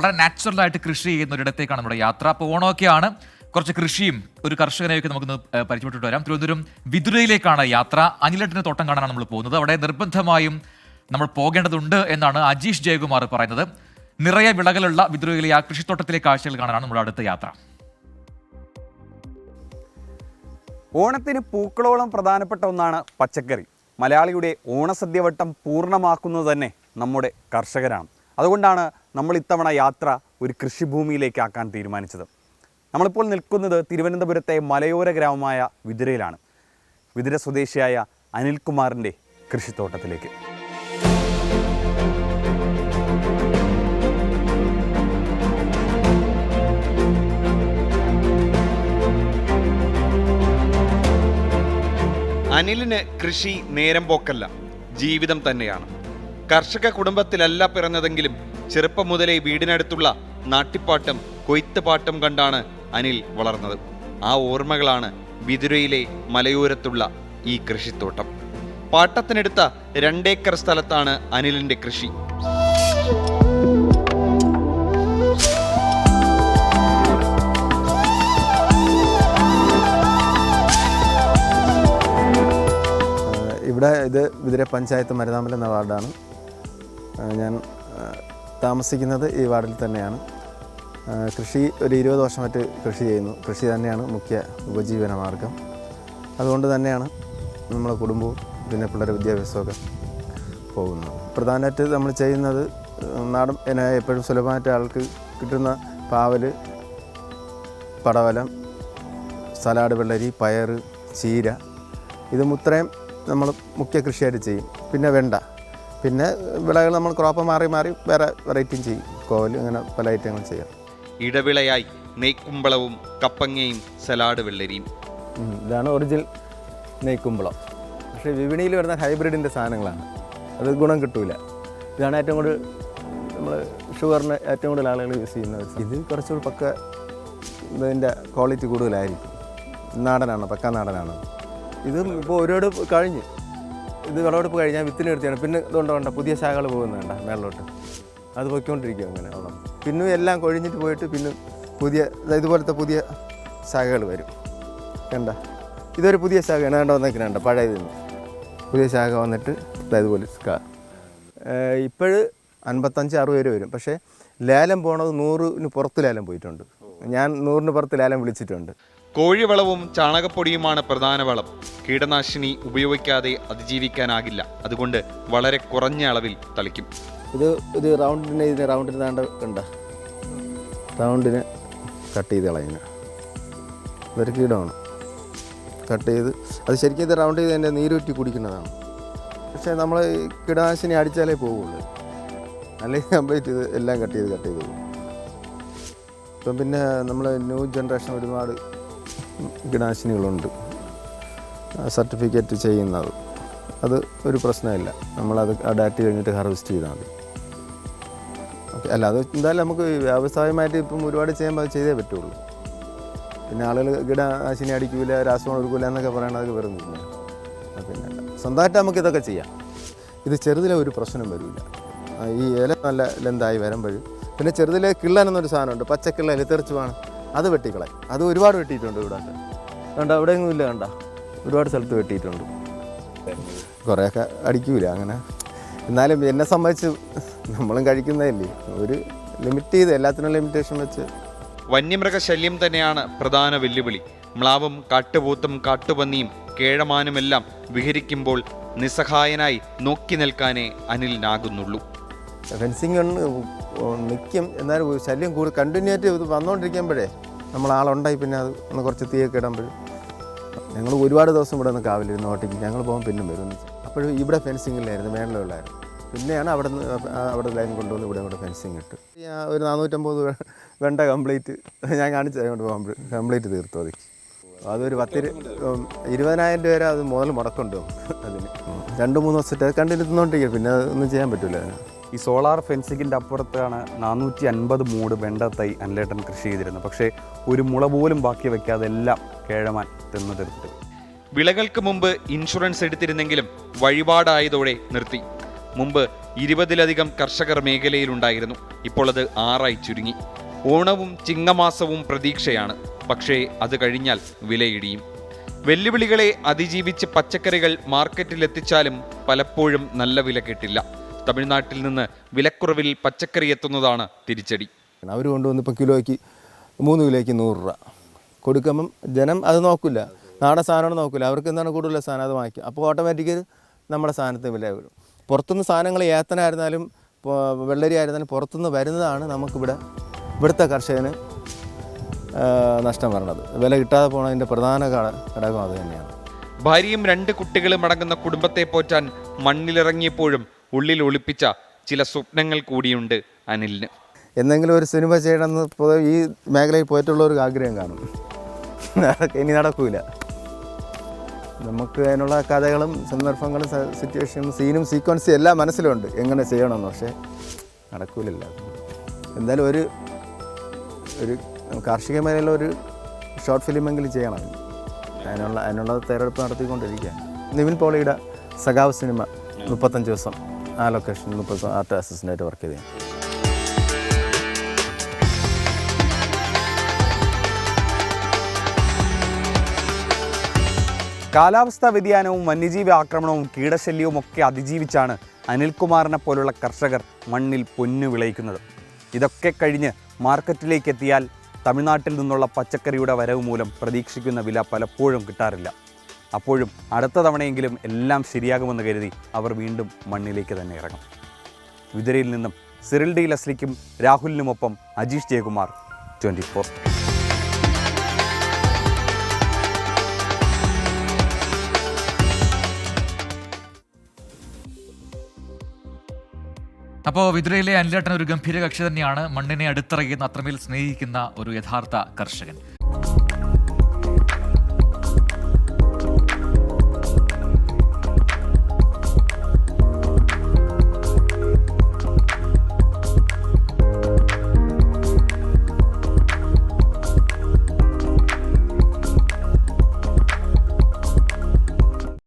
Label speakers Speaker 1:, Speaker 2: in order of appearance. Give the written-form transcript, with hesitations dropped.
Speaker 1: വളരെ നാച്ചുറലായിട്ട് കൃഷി ചെയ്യുന്ന ഒരിടത്തേക്കാണ് നമ്മുടെ യാത്ര. അപ്പോൾ ഓണമൊക്കെയാണ്, കുറച്ച് കൃഷിയും ഒരു കർഷകനെയൊക്കെ നമുക്കൊന്ന് പരിചയപ്പെട്ടിട്ട് വരാം. തിരുവനന്തപുരം വിതുരയിലേക്കാണ് യാത്ര. അനിലേട്ടൻ്റെ തോട്ടം കാണാനാണ് നമ്മൾ പോകുന്നത്. അവിടെ നിർബന്ധമായും നമ്മൾ പോകേണ്ടതുണ്ട് എന്നാണ് അജീഷ് ജയകുമാർ പറയുന്നത്. നിറയെ വിളകളുള്ള വിതുരയിലെ ആ കൃഷിത്തോട്ടത്തിലെ കാഴ്ചകൾ കാണാനാണ് നമ്മുടെ അടുത്ത യാത്ര.
Speaker 2: ഓണത്തിന് പൂക്കളോളം പ്രധാനപ്പെട്ട ഒന്നാണ് പച്ചക്കറി. മലയാളിയുടെ ഓണസദ്യവട്ടം പൂർണ്ണമാക്കുന്നത് തന്നെ നമ്മുടെ കർഷകരാണ്. അതുകൊണ്ടാണ് നമ്മൾ ഇത്തവണ യാത്ര ഒരു കൃഷിഭൂമിയിലേക്കാക്കാൻ തീരുമാനിച്ചത്. നമ്മളിപ്പോൾ നിൽക്കുന്നത് തിരുവനന്തപുരത്തെ മലയോര ഗ്രാമമായ വിതുരയിലാണ്. വിതുര സ്വദേശിയായ അനിൽകുമാറിൻ്റെ കൃഷിത്തോട്ടത്തിലേക്ക്. അനിലിന് കൃഷി നേരം പോക്കല്ല, ജീവിതം തന്നെയാണ്. കർഷക കുടുംബത്തിലല്ല പിറന്നതെങ്കിലും ചെറുപ്പം മുതലേ വീടിനടുത്തുള്ള നാട്ടിപ്പാട്ടും കൊയ്ത്തുപാട്ടും കണ്ടാണ് അനിൽ വളർന്നത്. ആ ഓർമ്മകളാണ് വിതുരയിലെ മലയോരത്തുള്ള ഈ കൃഷിത്തോട്ടം. പാട്ടത്തിനെടുത്ത 2 ഏക്കർ സ്ഥലത്താണ് അനിലിന്റെ കൃഷി.
Speaker 3: ഇവിടെ ഇത് വിതുര പഞ്ചായത്ത് മരുതാമല എന്ന വാർഡാണ്. ഞാൻ താമസിക്കുന്നത് ഈ വാർഡിൽ തന്നെയാണ്. കൃഷി ഒരു 20 വർഷമായിട്ട് കൃഷി ചെയ്യുന്നു. കൃഷി തന്നെയാണ് മുഖ്യ ഉപജീവന മാർഗം. അതുകൊണ്ട് തന്നെയാണ് നമ്മളെ കുടുംബവും പിന്നെ പിള്ളേരുടെ വിദ്യാഭ്യാസമൊക്കെ പോകുന്നത്. പ്രധാനമായിട്ട് നമ്മൾ ചെയ്യുന്നത് നാടൻ എപ്പോഴും സുലഭമായിട്ട് ആൾക്ക് കിട്ടുന്ന പാവൽ, പടവലം, സലാഡ്, വെള്ളരി, പയർ, ചീര, ഇത് ഇത്രയും നമ്മൾ മുഖ്യ കൃഷിയായിട്ട് ചെയ്യും. പിന്നെ വെണ്ട, പിന്നെ വിളകൾ നമ്മൾ ക്രോപ്പ് മാറി മാറി വേറെ വെറൈറ്റിയും ചെയ്യും. കോല്, അങ്ങനെ പല ഐറ്റങ്ങളും ചെയ്യാം.
Speaker 2: ഇടവിളയായി നെയ്ക്കുമ്പളവും കപ്പങ്ങയും സലാഡ് വെള്ളരിയും.
Speaker 3: ഇതാണ് ഒറിജിനൽ നെയ്ക്കുമ്പളം. പക്ഷേ വിപണിയിൽ വരുന്ന ഹൈബ്രിഡിൻ്റെ സാധനങ്ങളാണ്, അത് ഗുണം കിട്ടൂല. ഇതാണ് ഏറ്റവും കൂടുതൽ നമ്മൾ ഷുഗറിന് ഏറ്റവും കൂടുതൽ ആളുകൾ യൂസ് ചെയ്യുന്നത്. ഇത് കുറച്ചുകൂടി പക്ക ഇതിൻ്റെ ക്വാളിറ്റി കൂടുതലായിരിക്കും. നാടനാണ്, പക്ക നാടനാണ്. ഇത് ഇപ്പോൾ ഒരിടപ്പ് കഴിഞ്ഞ്, ഇത് വിളവെടുപ്പ് കഴിഞ്ഞാൽ വിത്തിന് എടുത്തിയാണ്. പിന്നെ ഇതുകൊണ്ട് വേണ്ട പുതിയ ശാഖകൾ പോകുന്നുണ്ട മേളിലോട്ട്, അത് പൊയ്ക്കൊണ്ടിരിക്കും. അങ്ങനെ ഓണം പിന്നെ എല്ലാം കൊഴിഞ്ഞിട്ട് പോയിട്ട് പിന്നെ പുതിയ ഇതുപോലത്തെ പുതിയ ശാഖകൾ വരും. കണ്ട, ഇതൊരു പുതിയ ശാഖയാണ്. വേണ്ട വന്നേക്കുന്നുണ്ട്, പഴയതിൽ പുതിയ ശാഖ വന്നിട്ട് ഇതുപോലെ ഇപ്പോഴ് 55-60 വരും. പക്ഷേ ലേലം പോണത് 100-ന് പുറത്ത് ലേലം പോയിട്ടുണ്ട്. ഞാൻ 100-ന് പുറത്ത് ലേലം വിളിച്ചിട്ടുണ്ട്.
Speaker 2: കോഴിവളവും ചാണകപ്പൊടിയുമാണ് പ്രധാന വളം. കീടനാശിനി ഉപയോഗിക്കാതെ അതിജീവിക്കാനാകില്ല. അതുകൊണ്ട് വളരെ കുറഞ്ഞ അളവിൽ തളിക്കും.
Speaker 3: ഇത് റൗണ്ടിന് താണ്ട കണ്ട റൗണ്ടിന് കട്ട് ചെയ്ത് കളയുന്ന ഇതൊരു കീടമാണ്. കട്ട് ചെയ്ത് അത് ശരിക്കും ഇത് റൗണ്ട് ചെയ്ത് അതിൻ്റെ നീരൂറ്റി കുടിക്കുന്നതാണ്. പക്ഷേ നമ്മൾ കീടനാശിനി അടിച്ചാലേ പോവുള്ളൂ, അല്ലെങ്കിൽ കംപ്ലീറ്റ് ഇത് എല്ലാം കട്ട് ചെയ്ത് പോകും. ഇപ്പം പിന്നെ നമ്മൾ ന്യൂ ജനറേഷൻ ഒരുപാട് കീടനാശിനികളുണ്ട് സർട്ടിഫിക്കറ്റ് ചെയ്യുന്നത്. അത് ഒരു പ്രശ്നമില്ല, നമ്മളത് അഡാപ്റ്റ് കഴിഞ്ഞിട്ട് ഹാർവെസ്റ്റ് ചെയ്താൽ മതി. ഓക്കെ, അല്ല അത് എന്തായാലും നമുക്ക് വ്യവസായമായിട്ട് ഇപ്പം ഒരുപാട് ചെയ്യുമ്പോൾ അത് ചെയ്തേ പറ്റുള്ളൂ. പിന്നെ ആളുകൾ കീടനാശിനി അടിക്കില്ല, രാസവളം എടുക്കില്ല എന്നൊക്കെ പറയണത് അത് വെറുതെ. പിന്നെ സ്വന്തമായിട്ട് നമുക്കിതൊക്കെ ചെയ്യാം. ഇത് ചെറുതിലെ ഒരു പ്രശ്നം വരില്ല. ഈ ഇല നല്ല ലെന്തായി വരുമ്പോഴും പിന്നെ ചെറുതിലെ കിള്ളനെന്നൊരു സാധനമുണ്ട്, പച്ചക്കിള്ളയിൽ തെറിച്ച് വേണം, അത് വെട്ടിക്കളയും. അത് ഒരുപാട് വെട്ടിയിട്ടുണ്ട് ഇവിടെ. കണ്ട അവിടെയൊന്നും ഇല്ല, കണ്ട ഒരുപാട് സ്ഥലത്ത് വെട്ടിയിട്ടുണ്ട്. കുറേയൊക്കെ അടിക്കൂല അങ്ങനെ. എന്നാലും എന്നെ സംബന്ധിച്ച് നമ്മളും കഴിക്കുന്നതല്ലേ, ഒരു ലിമിറ്റ് ചെയ്ത് എല്ലാത്തിനും ലിമിറ്റേഷൻ വെച്ച്.
Speaker 2: വന്യമൃഗശല്യം തന്നെയാണ് പ്രധാന വെല്ലുവിളി. മ്ലാവും കാട്ടുപോത്തും കാട്ടുപന്നിയും കേഴമാനുമെല്ലാം വിഹരിക്കുമ്പോൾ നിസ്സഹായനായി നോക്കി നിൽക്കാനേ അനിലിനാകുന്നുള്ളൂ.
Speaker 3: ഫെൻസിങ് നിൽക്കും, എന്നാലും ശല്യം കൂടുതൽ കണ്ടിന്യൂ ആയിട്ട് ഇത് വന്നുകൊണ്ടിരിക്കുമ്പോഴേ നമ്മളാളുണ്ടായി പിന്നെ അത് ഒന്ന് കുറച്ച് തീയൊക്കെ ഇടുമ്പോഴും ഞങ്ങൾ ഒരുപാട് ദിവസം ഇവിടെ നിന്ന് കാവിലിരുന്ന് ഓട്ടിക്ക് ഞങ്ങൾ പോകുമ്പോൾ പിന്നെ വരും. അപ്പോഴും ഇവിടെ ഫെൻസിങ്ങിലായിരുന്നു, മേളിലുള്ളായിരുന്നു. പിന്നെയാണ് അവിടെ ലൈൻ കൊണ്ടുവന്ന് ഇവിടെ ഫെൻസിങ് ഇട്ട് ഒരു 450 വെണ്ട കംപ്ലീറ്റ് ഞാൻ കാണിച്ചത് കൊണ്ട് പോകുമ്പോൾ കംപ്ലീറ്റ് തീർത്തു. അതൊരു 20,000 രൂപ അത് മുതൽ മുടക്കുണ്ട് അതിന്. 2-3 ദിവസത്തെ കണ്ടിന്യൂ തിന്നുകൊണ്ടിരിക്കുക, പിന്നെ ഒന്നും ചെയ്യാൻ പറ്റില്ല.
Speaker 4: ഈ സോളാർ ഫെൻസിങ്ങിൻ്റെ അപ്പുറത്താണ് 450 മൂട് വെണ്ട തൈ അനിലേട്ടൻ കൃഷി ചെയ്തിരുന്നത്. പക്ഷേ ഒരു മുള പോലും ബാക്കി വയ്ക്കാതെ എല്ലാം കേഴമാൻ തിന്നു തീർത്തിട്ട്.
Speaker 2: വിളകൾക്ക് മുമ്പ് ഇൻഷുറൻസ് എടുത്തിരുന്നെങ്കിലും വഴിപാടായതോടെ നിർത്തി. മുമ്പ് 20-ലധികം കർഷകർ മേഖലയിലുണ്ടായിരുന്നു. ഇപ്പോൾ അത് 6 ചുരുങ്ങി. ഓണവും ചിങ്ങമാസവും പ്രതീക്ഷയാണ്. പക്ഷേ അത് കഴിഞ്ഞാൽ വിലയിടിയും. വെല്ലുവിളികളെ അതിജീവിച്ച് പച്ചക്കറികൾ മാർക്കറ്റിലെത്തിച്ചാലും പലപ്പോഴും നല്ല വില കിട്ടില്ല. തമിഴ്നാട്ടിൽ നിന്ന് വിലക്കുറവിൽ പച്ചക്കറി എത്തുന്നതാണ് തിരിച്ചടി.
Speaker 3: അവർ കൊണ്ടുവന്ന് ഇപ്പോൾ കിലോയ്ക്ക് 3 കിലോയ്ക്ക് 100 രൂപ കൊടുക്കുമ്പം ജനം അത് നോക്കില്ല, നാടൻ സാധനമാണ് നോക്കില്ല. അവർക്ക് എന്താണ് കൂടുതൽ സാധനം അത് വാങ്ങിക്കും. അപ്പോൾ ഓട്ടോമാറ്റിക്കലി നമ്മുടെ സാധനത്തിന് വില വരും. പുറത്തുനിന്ന് സാധനങ്ങൾ ഏത്തനായിരുന്നാലും വെള്ളരി ആയിരുന്നാലും പുറത്തുനിന്ന് വരുന്നതാണ് ഇവിടുത്തെ കർഷകന് നഷ്ടം വരണത്. വില കിട്ടാതെ പോണതിൻ്റെ പ്രധാന ഘടകം അത് തന്നെയാണ്.
Speaker 2: ഭാര്യയും 2 കുട്ടികളും അടങ്ങുന്ന കുടുംബത്തെ പോറ്റാൻ മണ്ണിലിറങ്ങിയപ്പോഴും ഉള്ളിൽ ഒളിപ്പിച്ച ചില സ്വപ്നങ്ങൾ കൂടിയുണ്ട് അനിലിന്.
Speaker 3: എന്തെങ്കിലും ഒരു സിനിമ ചെയ്യണമെന്ന് ഈ മേഖലയിൽ പോയിട്ടുള്ളവർക്ക് ആഗ്രഹം കാണും. ഇനി നടക്കൂല. നമുക്ക് അതിനുള്ള കഥകളും സന്ദർഭങ്ങളും സിറ്റുവേഷനും സീനും സീക്വൻസും എല്ലാം മനസ്സിലുണ്ട് എങ്ങനെ ചെയ്യണമെന്ന്. പക്ഷേ നടക്കൂലില്ല. എന്തായാലും ഒരു കാർഷിക മേഖലയിൽ ഒരു ഷോർട്ട് ഫിലിമെങ്കിലും ചെയ്യണം. അതിനുള്ള തയ്യാറെടുപ്പ് നടത്തിക്കൊണ്ടിരിക്കുകയാണ്. നിവിൻ പോളിയുടെ സഖാവ് സിനിമ 35 ദിവസം ആ ലൊക്കേഷനിൽ 30 ആർട്ട് അസിസ്റ്റൻ്റായിട്ട് വർക്ക് ചെയ്തത്.
Speaker 4: കാലാവസ്ഥാ വ്യതിയാനവും വന്യജീവി ആക്രമണവും കീടശല്യവും ഒക്കെ അതിജീവിച്ചാണ് അനിൽകുമാറിനെ പോലുള്ള കർഷകർ മണ്ണിൽ പൊന്നു വിളയിക്കുന്നത്. ഇതൊക്കെ കഴിഞ്ഞ് മാർക്കറ്റിലേക്ക് എത്തിയാൽ തമിഴ്നാട്ടിൽ നിന്നുള്ള പച്ചക്കറിയുടെ വരവ് മൂലം പ്രതീക്ഷിക്കുന്ന വില പലപ്പോഴും കിട്ടാറില്ല. അപ്പോഴും അടുത്ത തവണയെങ്കിലും എല്ലാം ശരിയാകുമെന്ന് കരുതി അവർ വീണ്ടും മണ്ണിലേക്ക് തന്നെ ഇറങ്ങും. വിതുരയിൽ നിന്നും സിറിൽ ഡി ലസ്ലിക്കും രാഹുലിനുമൊപ്പം അജീഷ് ജയകുമാർ, 24.
Speaker 1: അപ്പോൾ വിതുരയിലെ അനിലേട്ടൻ ഒരു ഗംഭീര കക്ഷി തന്നെയാണ്. മണ്ണിനെ അടുത്തറിയുന്ന, അത്രമേൽ സ്നേഹിക്കുന്ന ഒരു യഥാർത്ഥ കർഷകൻ.